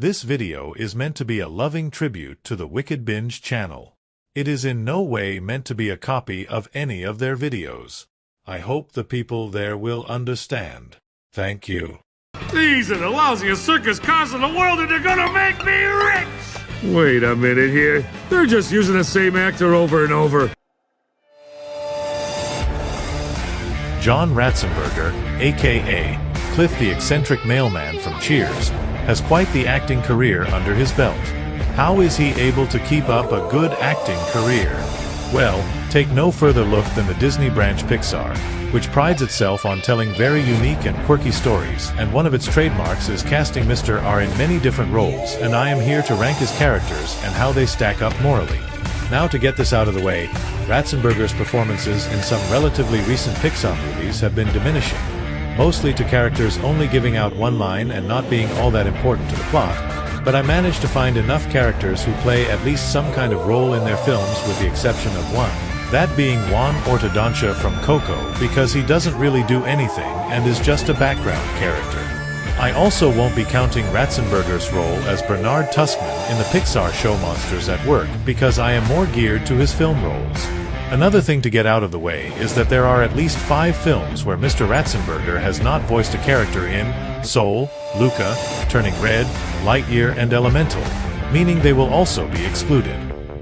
This video is meant to be a loving tribute to the WickedBinge channel. It is in no way meant to be a copy of any of their videos. I hope the people there will understand. Thank you. These are the lousiest circus cars in the world and they're gonna make me rich! Wait a minute here. They're just using the same actor over and over. John Ratzenberger, aka Cliff the eccentric mailman from Cheers, has quite the acting career under his belt. How is he able to keep up a good acting career? Well, take no further look than the Disney branch Pixar, which prides itself on telling very unique and quirky stories, and one of its trademarks is casting Mr. R in many different roles, and I am here to rank his characters and how they stack up morally. Now to get this out of the way, Ratzenberger's performances in some relatively recent Pixar movies have been diminishing, mostly to characters only giving out one line and not being all that important to the plot, but I managed to find enough characters who play at least some kind of role in their films with the exception of one, that being Juan Ortodontia from Coco, because he doesn't really do anything and is just a background character. I also won't be counting Ratzenberger's role as Bernard Tuskman in the Pixar show Monsters at Work, because I am more geared to his film roles. Another thing to get out of the way is that there are at least 5 films where Mr. Ratzenberger has not voiced a character in Soul, Luca, Turning Red, Lightyear, and Elemental, meaning they will also be excluded.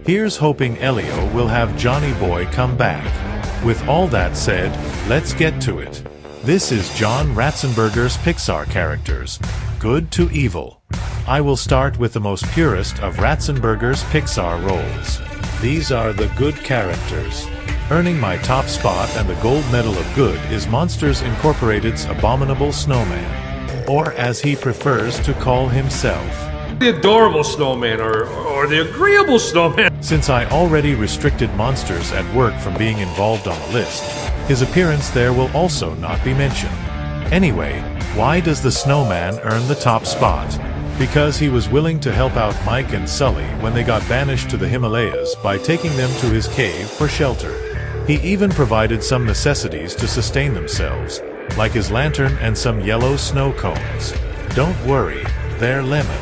Here's hoping Elio will have Johnny Boy come back. With all that said, let's get to it. This is John Ratzenberger's Pixar characters, good to evil. I will start with the most purest of Ratzenberger's Pixar roles. These are the good characters. Earning my top spot and the gold medal of good is Monsters Incorporated's Abominable Snowman, or as he prefers to call himself, The adorable snowman or the agreeable snowman. Since I already restricted Monsters at Work from being involved on the list, his appearance there will also not be mentioned. Anyway, why does the snowman earn the top spot? Because he was willing to help out Mike and Sully when they got banished to the Himalayas by taking them to his cave for shelter. He even provided some necessities to sustain themselves, like his lantern and some yellow snow cones. Don't worry, they're lemon.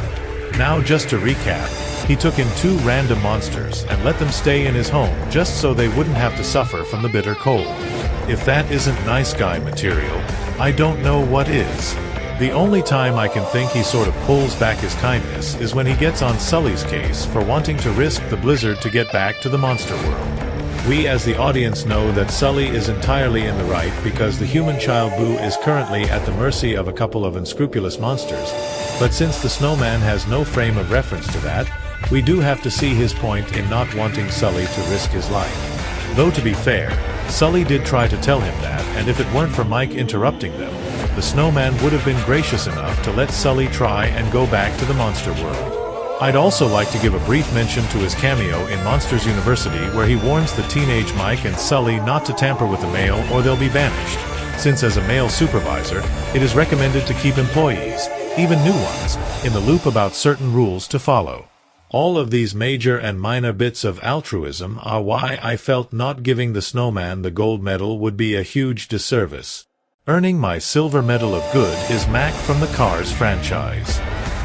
Now just to recap, he took in 2 random monsters and let them stay in his home just so they wouldn't have to suffer from the bitter cold. If that isn't nice guy material, I don't know what is. The only time I can think he sort of pulls back his kindness is when he gets on Sully's case for wanting to risk the blizzard to get back to the monster world. We as the audience know that Sully is entirely in the right because the human child Boo is currently at the mercy of a couple of unscrupulous monsters, but since the snowman has no frame of reference to that, we do have to see his point in not wanting Sully to risk his life. Though to be fair, Sully did try to tell him that, and if it weren't for Mike interrupting them, the snowman would have been gracious enough to let Sully try and go back to the monster world. I'd also like to give a brief mention to his cameo in Monsters University where he warns the teenage Mike and Sully not to tamper with the mail or they'll be banished, since as a mail supervisor, it is recommended to keep employees, even new ones, in the loop about certain rules to follow. All of these major and minor bits of altruism are why I felt not giving the snowman the gold medal would be a huge disservice. Earning my silver medal of good is Mac from the Cars franchise.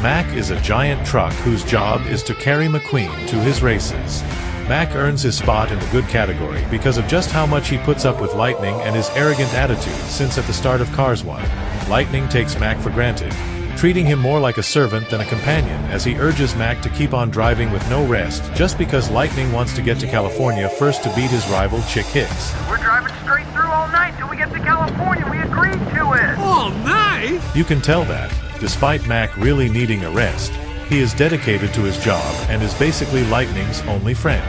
Mac is a giant truck whose job is to carry McQueen to his races. Mac earns his spot in the good category because of just how much he puts up with Lightning and his arrogant attitude since at the start of Cars 1, Lightning takes Mac for granted, treating him more like a servant than a companion as he urges Mac to keep on driving with no rest just because Lightning wants to get to California first to beat his rival Chick Hicks. We're driving straight through all night till we get to California. We agreed to it. All night? You can tell that, despite Mac really needing a rest, he is dedicated to his job and is basically Lightning's only friend.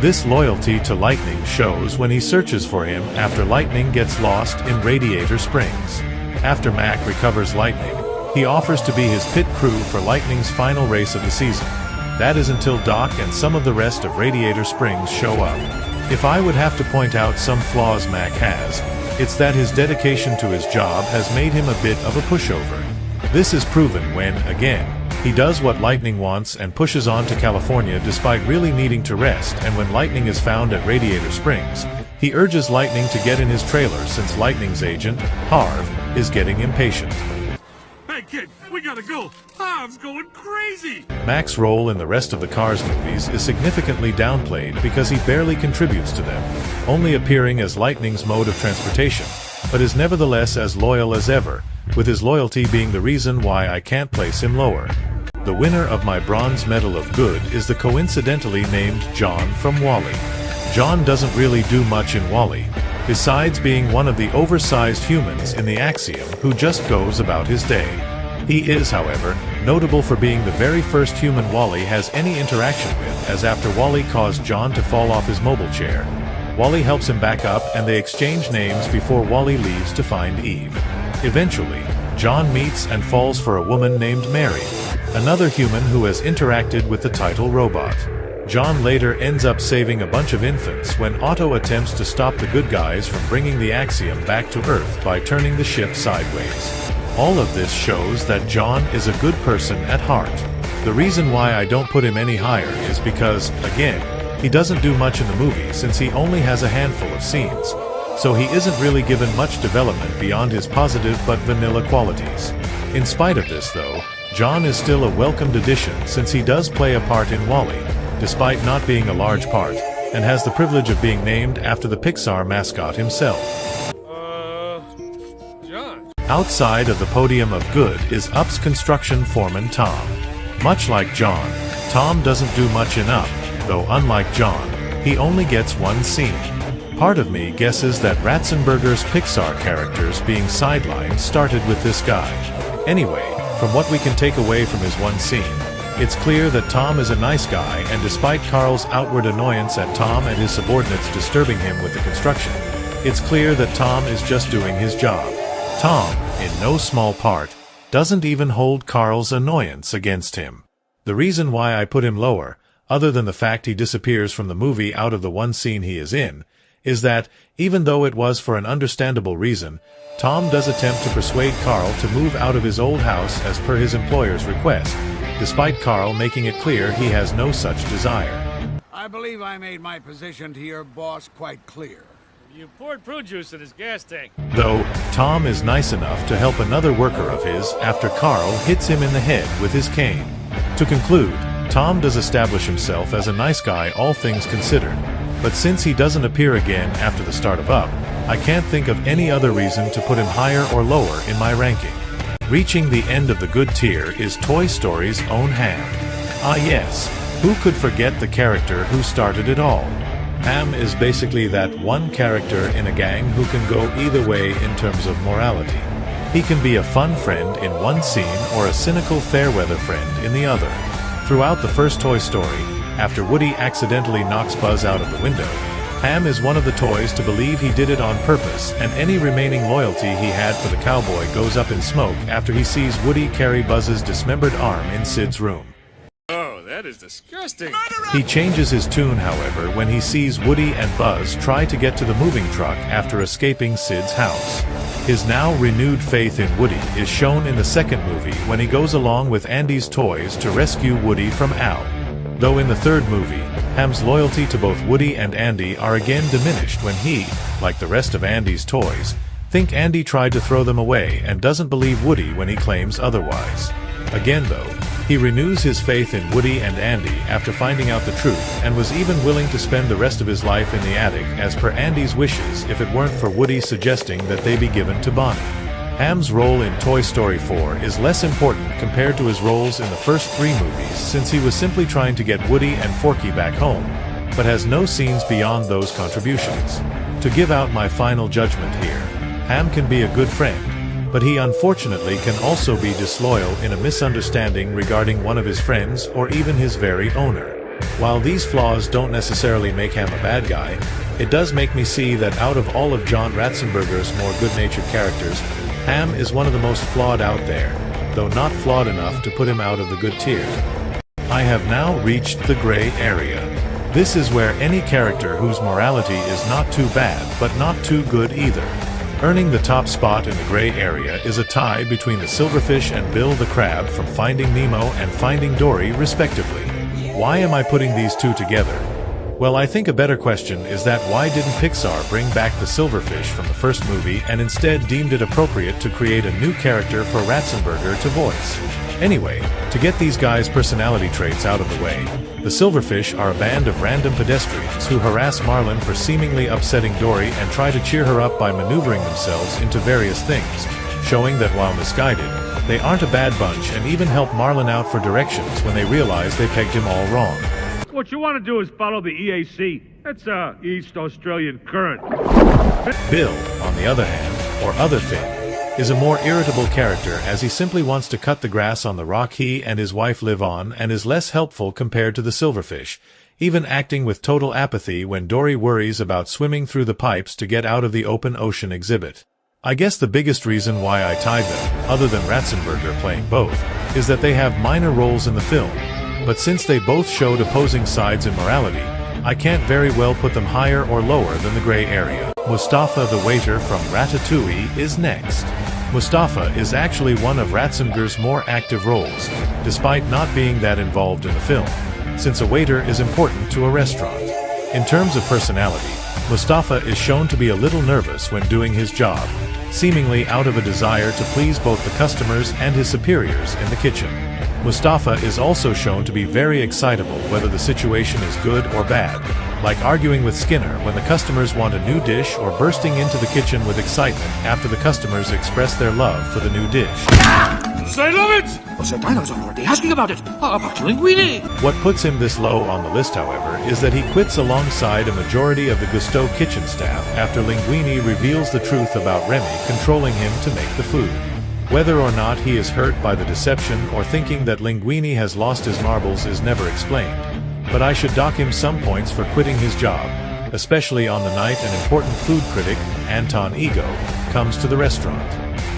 This loyalty to Lightning shows when he searches for him after Lightning gets lost in Radiator Springs. After Mac recovers Lightning, he offers to be his pit crew for Lightning's final race of the season. That is until Doc and some of the rest of Radiator Springs show up. If I would have to point out some flaws Mac has, it's that his dedication to his job has made him a bit of a pushover. This is proven when, again, he does what Lightning wants and pushes on to California despite really needing to rest, and when Lightning is found at Radiator Springs, he urges Lightning to get in his trailer since Lightning's agent, Harv, is getting impatient. Hey kid. We gotta go. Ham's going crazy. Mac's role in the rest of the Cars movies is significantly downplayed because he barely contributes to them, only appearing as Lightning's mode of transportation, but is nevertheless as loyal as ever, with his loyalty being the reason why I can't place him lower. The winner of my Bronze Medal of Good is the coincidentally named John from WALL-E. John doesn't really do much in WALL-E, besides being one of the oversized humans in the Axiom who just goes about his day. He is, however, notable for being the very first human WALL-E has any interaction with, as after WALL-E caused John to fall off his mobile chair, WALL-E helps him back up and they exchange names before WALL-E leaves to find Eve. Eventually, John meets and falls for a woman named Mary, another human who has interacted with the title robot. John later ends up saving a bunch of infants when Otto attempts to stop the good guys from bringing the Axiom back to Earth by turning the ship sideways. All of this shows that John is a good person at heart. The reason why I don't put him any higher is because, again, he doesn't do much in the movie since he only has a handful of scenes, so he isn't really given much development beyond his positive but vanilla qualities. In spite of this though, John is still a welcomed addition since he does play a part in WALL-E, despite not being a large part, and has the privilege of being named after the Pixar mascot himself. John. Outside of the podium of good is Up's construction foreman Tom. Much like John, Tom doesn't do much in Up, though unlike John, he only gets one scene. Part of me guesses that Ratzenberger's Pixar characters being sidelined started with this guy. Anyway, from what we can take away from his one scene, it's clear that Tom is a nice guy, and despite Carl's outward annoyance at Tom and his subordinates disturbing him with the construction, it's clear that Tom is just doing his job. Tom, in no small part, doesn't even hold Carl's annoyance against him. The reason why I put him lower, other than the fact he disappears from the movie out of the one scene he is in, is that, even though it was for an understandable reason, Tom does attempt to persuade Carl to move out of his old house as per his employer's request, despite Carl making it clear he has no such desire. I believe I made my position to your boss quite clear. You poured prune juice in his gas tank. Though, Tom is nice enough to help another worker of his after Carl hits him in the head with his cane. To conclude, Tom does establish himself as a nice guy all things considered, but since he doesn't appear again after the start of Up, I can't think of any other reason to put him higher or lower in my ranking. Reaching the end of the good tier is Toy Story's own Ham. Ah yes, who could forget the character who started it all? Ham is basically that one character in a gang who can go either way in terms of morality. He can be a fun friend in one scene or a cynical fair-weather friend in the other. Throughout the first Toy Story, after Woody accidentally knocks Buzz out of the window, Ham is one of the toys to believe he did it on purpose, and any remaining loyalty he had for the cowboy goes up in smoke after he sees Woody carry Buzz's dismembered arm in Sid's room. Oh, that is disgusting. He changes his tune, however, when he sees Woody and Buzz try to get to the moving truck after escaping Sid's house. His now renewed faith in Woody is shown in the second movie when he goes along with Andy's toys to rescue Woody from Al. Though in the third movie, Ham's loyalty to both Woody and Andy are again diminished when he, like the rest of Andy's toys, think Andy tried to throw them away and doesn't believe Woody when he claims otherwise. Again though, he renews his faith in Woody and Andy after finding out the truth and was even willing to spend the rest of his life in the attic as per Andy's wishes if it weren't for Woody suggesting that they be given to Bonnie. Ham's role in Toy Story 4 is less important compared to his roles in the first three movies since he was simply trying to get Woody and Forky back home, but has no scenes beyond those contributions. To give out my final judgment here, Ham can be a good friend, but he unfortunately can also be disloyal in a misunderstanding regarding one of his friends or even his very owner. While these flaws don't necessarily make Ham a bad guy, it does make me see that out of all of John Ratzenberger's more good-natured characters, Ham is one of the most flawed out there, though not flawed enough to put him out of the good tier. I have now reached the gray area. This is where any character whose morality is not too bad but not too good either. Earning the top spot in the gray area is a tie between the Silverfish and Bill the Crab from Finding Nemo and Finding Dory respectively. Why am I putting these two together? Well, I think a better question is that why didn't Pixar bring back the silverfish from the first movie and instead deemed it appropriate to create a new character for Ratzenberger to voice? Anyway, to get these guys' personality traits out of the way, the silverfish are a band of random pedestrians who harass Marlin for seemingly upsetting Dory and try to cheer her up by maneuvering themselves into various things, showing that while misguided, they aren't a bad bunch and even help Marlin out for directions when they realize they pegged him all wrong. What you want to do is follow the EAC. That's East Australian Current. Bill, on the other hand, or Other Finn, is a more irritable character as he simply wants to cut the grass on the rock he and his wife live on and is less helpful compared to the silverfish, even acting with total apathy when Dory worries about swimming through the pipes to get out of the open ocean exhibit. I guess the biggest reason why I tied them, other than Ratzenberger playing both, is that they have minor roles in the film. But since they both showed opposing sides in morality, I can't very well put them higher or lower than the gray area. Mustafa the waiter from Ratatouille is next. Mustafa is actually one of Ratzenberger's more active roles, despite not being that involved in the film, since a waiter is important to a restaurant. In terms of personality, Mustafa is shown to be a little nervous when doing his job, seemingly out of a desire to please both the customers and his superiors in the kitchen. Mustafa is also shown to be very excitable whether the situation is good or bad, like arguing with Skinner when the customers want a new dish or bursting into the kitchen with excitement after the customers express their love for the new dish. Say love it! I was already asking about it. About linguine. What puts him this low on the list, however, is that he quits alongside a majority of the Gusteau kitchen staff after Linguini reveals the truth about Remy controlling him to make the food. Whether or not he is hurt by the deception or thinking that Linguini has lost his marbles is never explained, but I should dock him some points for quitting his job, especially on the night an important food critic, Anton Ego, comes to the restaurant.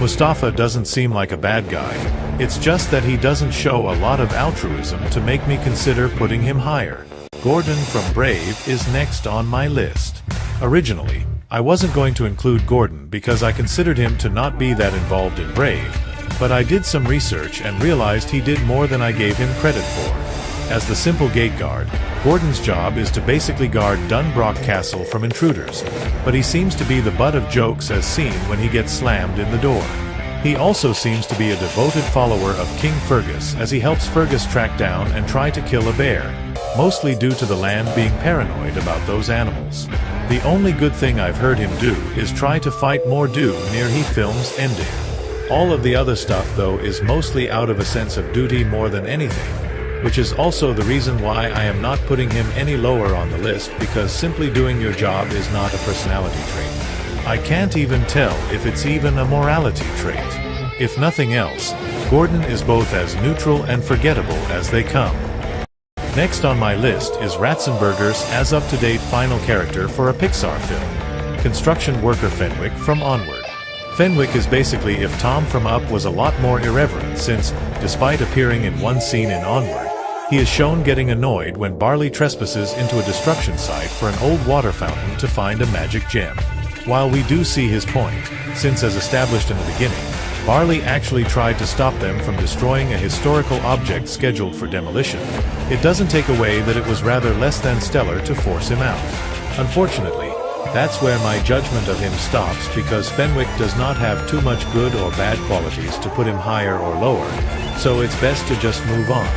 Mustafa doesn't seem like a bad guy, it's just that he doesn't show a lot of altruism to make me consider putting him higher. Gordon from Brave is next on my list. Originally, I wasn't going to include Gordon because I considered him to not be that involved in Brave, but I did some research and realized he did more than I gave him credit for. As the simple gate guard, Gordon's job is to basically guard Dunbrock Castle from intruders, but he seems to be the butt of jokes as seen when he gets slammed in the door. He also seems to be a devoted follower of King Fergus as he helps Fergus track down and try to kill a bear, mostly due to the land being paranoid about those animals. The only good thing I've heard him do is try to fight Mordu near he film's ending. All of the other stuff though is mostly out of a sense of duty more than anything, which is also the reason why I am not putting him any lower on the list because simply doing your job is not a personality trait. I can't even tell if it's even a morality trait. If nothing else, Gordon is both as neutral and forgettable as they come. Next on my list is Ratzenberger's as up-to-date final character for a Pixar film, construction worker Fenwick from Onward. Fenwick is basically if Tom from Up was a lot more irreverent since, despite appearing in one scene in Onward, he is shown getting annoyed when Barley trespasses into a destruction site for an old water fountain to find a magic gem. While we do see his point, since as established in the beginning, Barley actually tried to stop them from destroying a historical object scheduled for demolition, it doesn't take away that it was rather less than stellar to force him out. Unfortunately, that's where my judgment of him stops because Fenwick does not have too much good or bad qualities to put him higher or lower, so it's best to just move on.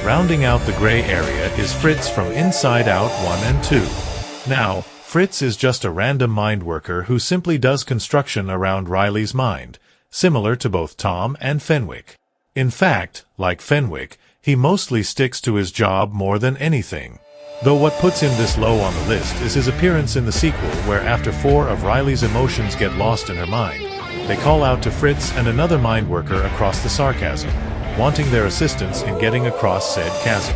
Rounding out the gray area is Fritz from Inside Out 1 and 2. Now, Fritz is just a random mind worker who simply does construction around Riley's mind, similar to both Tom and Fenwick. In fact, like Fenwick, he mostly sticks to his job more than anything. Though what puts him this low on the list is his appearance in the sequel where after 4 of Riley's emotions get lost in her mind, they call out to Fritz and another mind worker across the sarcasm, wanting their assistance in getting across said chasm.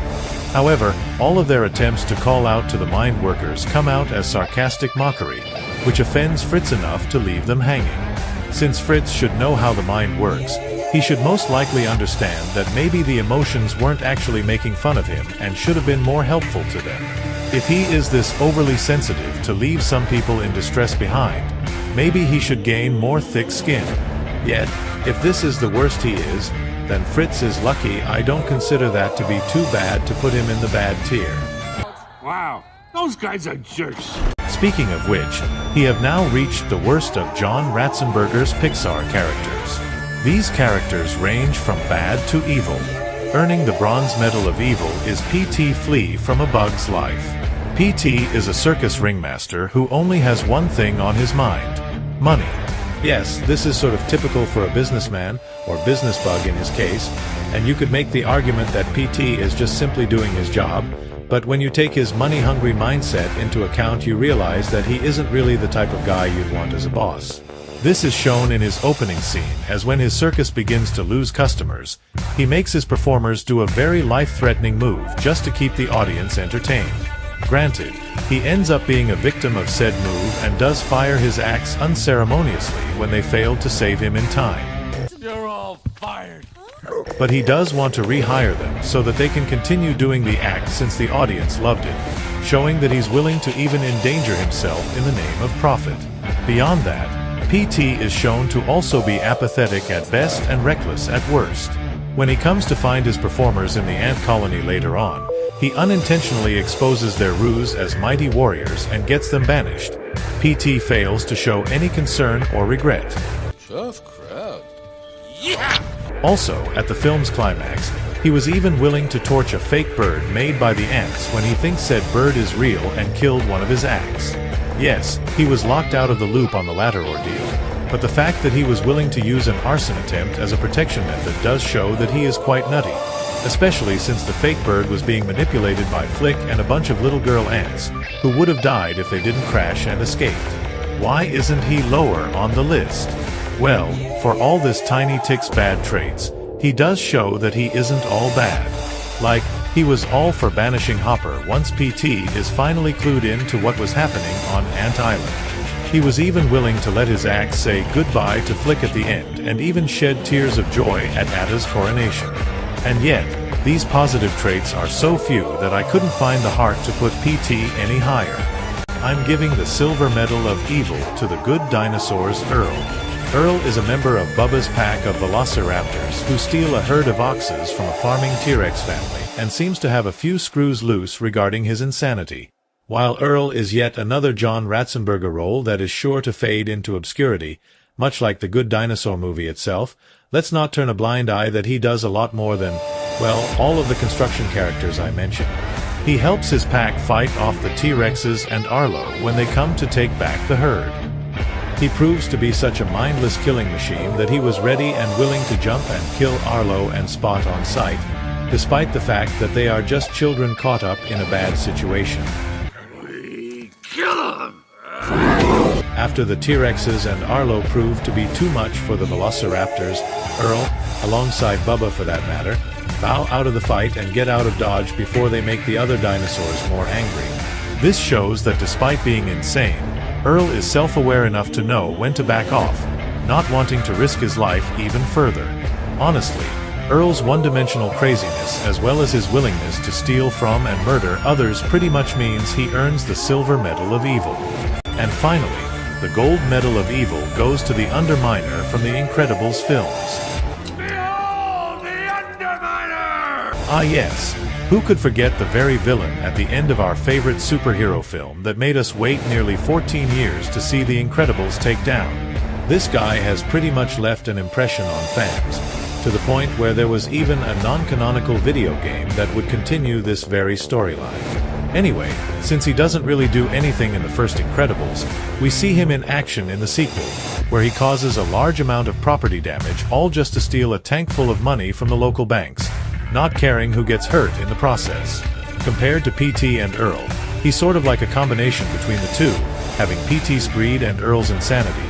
However, all of their attempts to call out to the mind workers come out as sarcastic mockery, which offends Fritz enough to leave them hanging. Since Fritz should know how the mind works, he should most likely understand that maybe the emotions weren't actually making fun of him and should have been more helpful to them. If he is this overly sensitive to leave some people in distress behind, maybe he should gain more thick skin. Yet, if this is the worst he is, then Fritz is lucky I don't consider that to be too bad to put him in the bad tier. Wow. Those guys are jerks. Speaking of which, we have now reached the worst of John Ratzenberger's Pixar characters. These characters range from bad to evil. Earning the Bronze Medal of Evil is P.T. Flea from A Bug's Life. P.T. is a circus ringmaster who only has one thing on his mind: money. Yes, this is sort of typical for a businessman, or business bug in his case, and you could make the argument that P.T. is just simply doing his job, but when you take his money-hungry mindset into account, you realize that he isn't really the type of guy you'd want as a boss. This is shown in his opening scene, as when his circus begins to lose customers, he makes his performers do a very life-threatening move just to keep the audience entertained. Granted, he ends up being a victim of said move and does fire his acts unceremoniously when they failed to save him in time. You're all fired. But he does want to rehire them so that they can continue doing the act since the audience loved it, showing that he's willing to even endanger himself in the name of profit. Beyond that, P.T. is shown to also be apathetic at best and reckless at worst. When he comes to find his performers in the ant colony later on, he unintentionally exposes their ruse as mighty warriors and gets them banished. P.T. fails to show any concern or regret. Tough crowd. Yeah! Also, at the film's climax, he was even willing to torch a fake bird made by the ants when he thinks said bird is real and killed one of his acts. Yes, he was locked out of the loop on the latter ordeal, but the fact that he was willing to use an arson attempt as a protection method does show that he is quite nutty, especially since the fake bird was being manipulated by Flick and a bunch of little girl ants, who would have died if they didn't crash and escaped. Why isn't he lower on the list? Well, for all this Tiny Tick's bad traits, he does show that he isn't all bad. Like, he was all for banishing Hopper once P.T. is finally clued in to what was happening on Ant Island. He was even willing to let his axe say goodbye to Flick at the end and even shed tears of joy at Atta's coronation. And yet, these positive traits are so few that I couldn't find the heart to put P.T. any higher. I'm giving the Silver Medal of Evil to the good dinosaurs Earl. Earl is a member of Bubba's pack of velociraptors who steal a herd of oxes from a farming T-Rex family and seems to have a few screws loose regarding his insanity. While Earl is yet another John Ratzenberger role that is sure to fade into obscurity, much like the Good Dinosaur movie itself, let's not turn a blind eye that he does a lot more than, well, all of the construction characters I mentioned. He helps his pack fight off the T-Rexes and Arlo when they come to take back the herd. He proves to be such a mindless killing machine that he was ready and willing to jump and kill Arlo and Spot on sight, despite the fact that they are just children caught up in a bad situation. We kill him! After the T-Rexes and Arlo prove to be too much for the Velociraptors, Earl, alongside Bubba for that matter, bow out of the fight and get out of Dodge before they make the other dinosaurs more angry. This shows that despite being insane, Earl is self-aware enough to know when to back off, not wanting to risk his life even further. Honestly, Earl's one-dimensional craziness as well as his willingness to steal from and murder others pretty much means he earns the Silver Medal of Evil. And finally, the Gold Medal of Evil goes to the Underminer from the Incredibles films. Behold the Underminer! Ah yes, who could forget the very villain at the end of our favorite superhero film that made us wait nearly 14 years to see the Incredibles take down? This guy has pretty much left an impression on fans, to the point where there was even a non-canonical video game that would continue this very storyline. Anyway, since he doesn't really do anything in the first Incredibles, we see him in action in the sequel, where he causes a large amount of property damage all just to steal a tank full of money from the local banks, not caring who gets hurt in the process. Compared to P.T. and Earl, he's sort of like a combination between the two, having P.T.'s greed and Earl's insanity.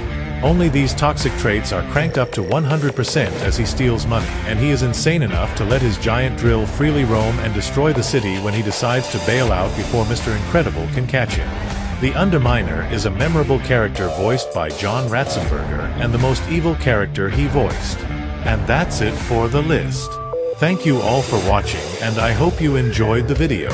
Only these toxic traits are cranked up to 100% as he steals money, and he is insane enough to let his giant drill freely roam and destroy the city when he decides to bail out before Mr. Incredible can catch him. The Underminer is a memorable character voiced by John Ratzenberger and the most evil character he voiced. And that's it for the list. Thank you all for watching, and I hope you enjoyed the video.